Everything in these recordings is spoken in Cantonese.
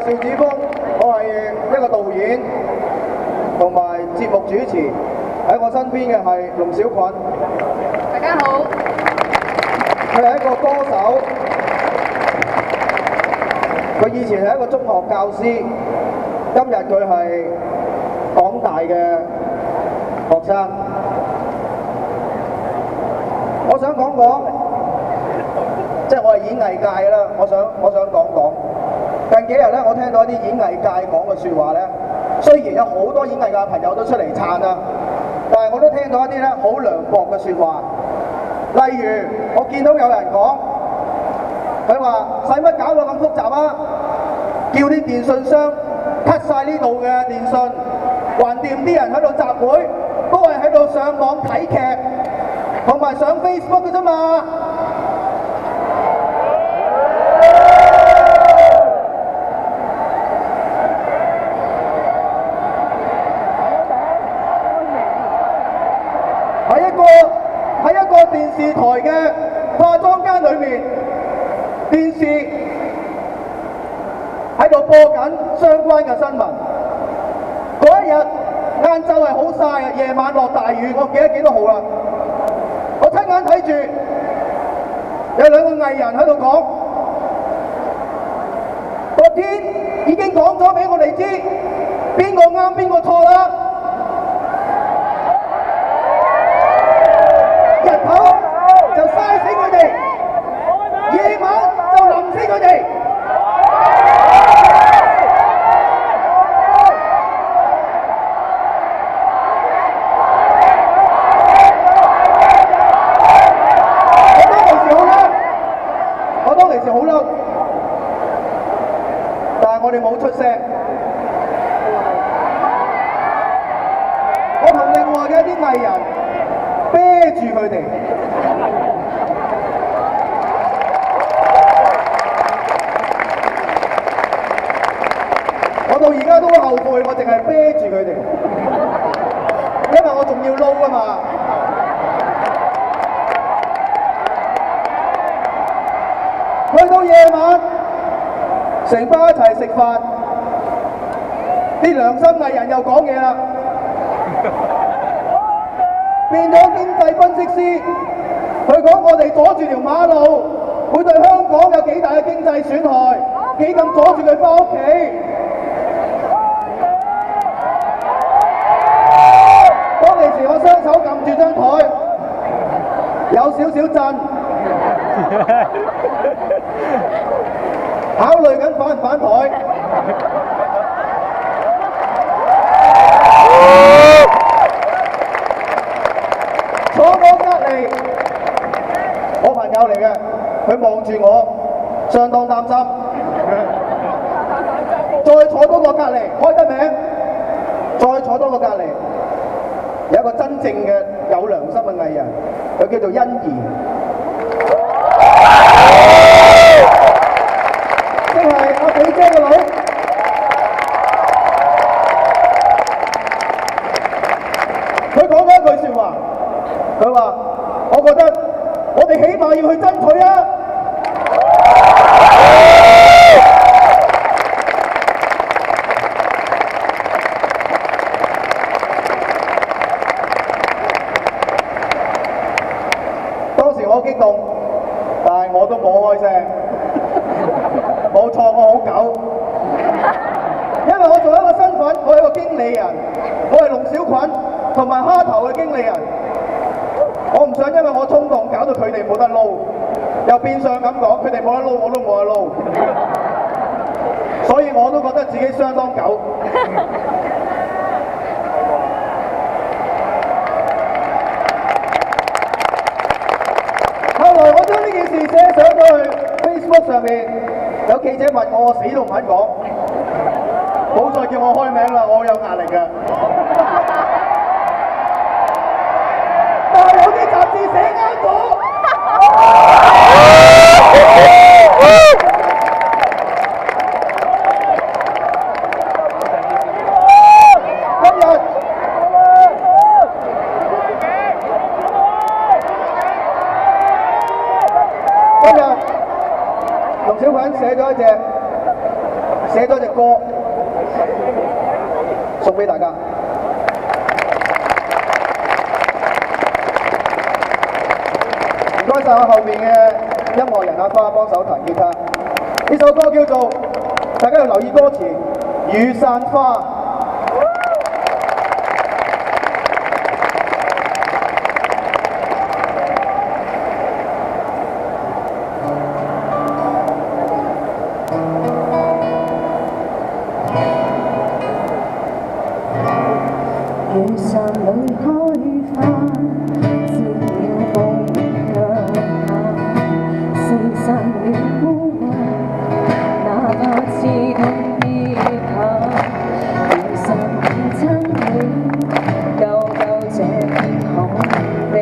邵子峰，我係一個導演同埋節目主持。喺我身邊嘅係龍小菌，大家好。佢係一個歌手，佢以前係一個中學教師，今日佢係港大嘅學生。我想講講，即係我係演藝界啦，我想講講。近幾日咧，我聽到一啲演藝界講嘅説話咧，雖然有好多演藝界嘅朋友都出嚟撐啦，但係我都聽到一啲咧好涼薄嘅説話。例如，我見到有人講，佢話使乜搞到咁複雜啊？叫啲電信商 cut 曬呢度嘅電信，橫掂啲人喺度集會，都係喺度上網睇劇，同埋上 Facebook 嘅啫嘛。喺一個電視台嘅化妝間裏面，電視喺度播緊相關嘅新聞。嗰一日晏晝係好曬嘅，夜晚落大雨，我唔記得幾多號啦。我親眼睇住有兩個藝人喺度講，個天已經講咗俾我哋知邊個啱邊個錯啦。日頭就嘥死佢哋，夜晚就淋死佢哋。我當其時好嬲，但係我哋冇出聲。我同另外嘅一啲藝人啤住佢哋。我到而家都好後悔，我淨係啤住佢哋，因為我仲要撈啊嘛。去到夜晚，成班一齊食飯，啲良心藝人又講嘢啦。變咗經濟分析師，佢講我哋阻住條馬路，會對香港有幾大嘅經濟損害，幾咁阻住佢翻屋企。當其時我雙手撳住張台，有少少震，考慮緊反唔反台。坐我隔離，我朋友嚟嘅，佢望住我，相當擔心。再坐多個隔離，開得名。再坐多個隔離，有一個真正嘅有良心嘅藝人，佢叫做欣宜，即係阿比姐個女。佢講咗一句説話。佢話：我覺得我哋起碼要去爭取啊！當時我好激動，但係我都冇開聲。冇錯，我好狗，因為我做一個身份，我係一個經理人，我係龍小菌同埋蝦頭嘅經理人。我唔想因為我衝動搞到佢哋冇得撈，又變相咁講，佢哋冇得撈，我都冇得撈，所以我都覺得自己相當狗。後來我將呢件事寫上咗去 Facebook 上面，有記者問我，我死都唔肯講，冇再叫我開名啦，我好有壓力㗎。但係有啲雜誌寫啱咗。今日龍小菌寫咗一隻寫咗隻歌送俾大家。唔該晒我後面嘅音樂人阿花幫手彈吉他。呢首歌叫做，大家要留意歌詞，雨傘花。雨傘裏開花，接了風腳下，四散了烏雲，哪怕刺痛跌下。雨傘已撐起，救這片旱地，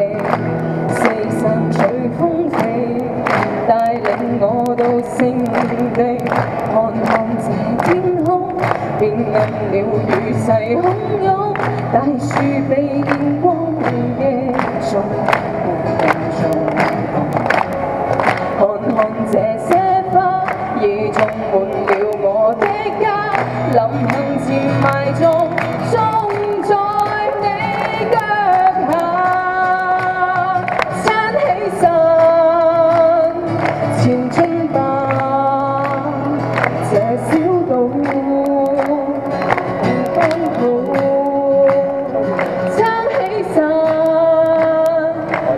四散隨風飛，帶領我到聖地，看看這天空，變暗了雨勢洶湧。大樹被電光擊中，看看這些花已種滿了我的家，臨行前埋種，種在你腳下。撐起身，前進吧，這小島剛好。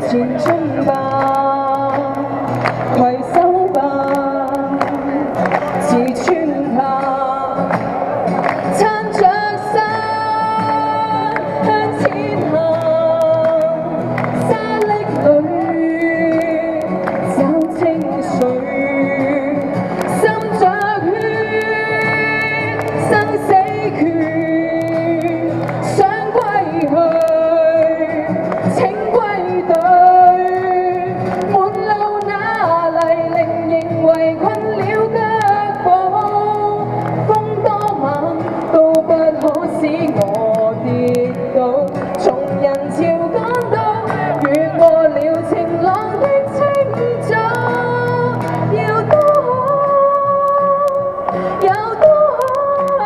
前進吧，攜手吧，刺穿它，撐着傘向前行，沙礫裏找清水，心着血，生死決，想歸去，請歸隊。我跌倒，從人潮趕到，越過了晴朗的清早，要多好，有多好，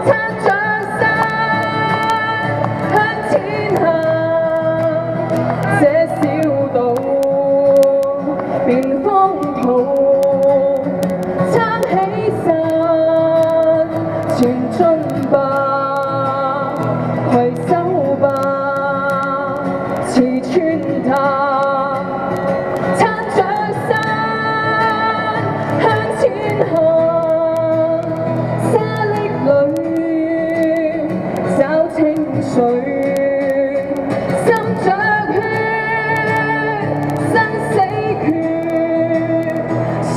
撐着傘向前行，這小島變荒土，撐起傘，前進吧，攜手吧，刺穿它，撐着傘向前行，沙礫裏找清水，心着血，生死決，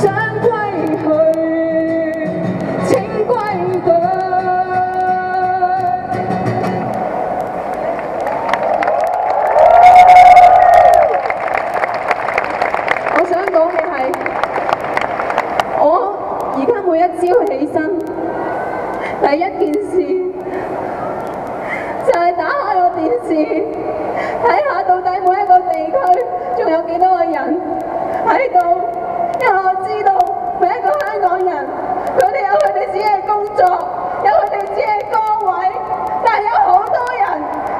想歸去，請歸隊。我想講嘅係，我而家每一朝起身，第一件事就係打開個電視，睇下到底每一個地區仲有幾多個人喺度，因為我知道每一個香港人，佢哋有佢哋自己嘅工作，有佢哋自己嘅崗位，但係有好多人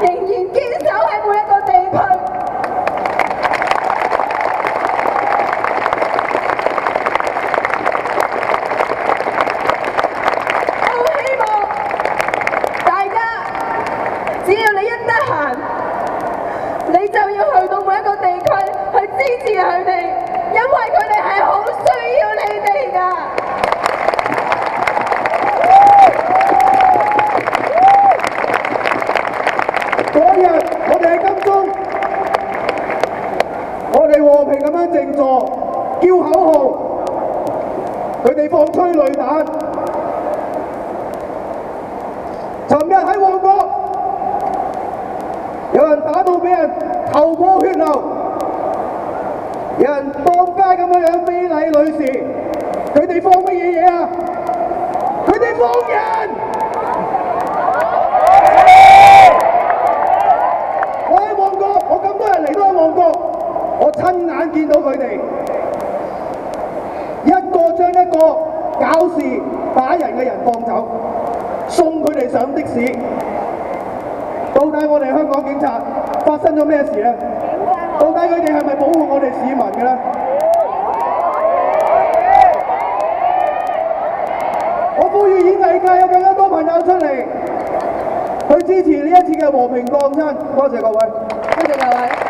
仍然堅守喺每一個地區。只要你一得閒，你就要去到每一個地區去支持佢哋，因為佢哋係好需要你哋㗎。嗰日我哋喺金鐘，我哋和平咁樣靜坐，叫口號，佢哋放催淚彈。尋日喺旺角，有人打到俾人頭破血流，有人當街咁樣非禮女士，佢哋放乜嘢啊？佢哋放人！我喺旺角，我咁多人嚟都喺旺角，我親眼見到佢哋一個將一個搞事打人嘅人放走，送佢哋上的士。到底我哋香港警察發生咗咩事咧？到底佢哋係咪保護我哋市民嘅咧？我呼籲演藝界有更加多朋友出嚟去支持呢一次嘅和平抗爭。多謝各位。多謝各位。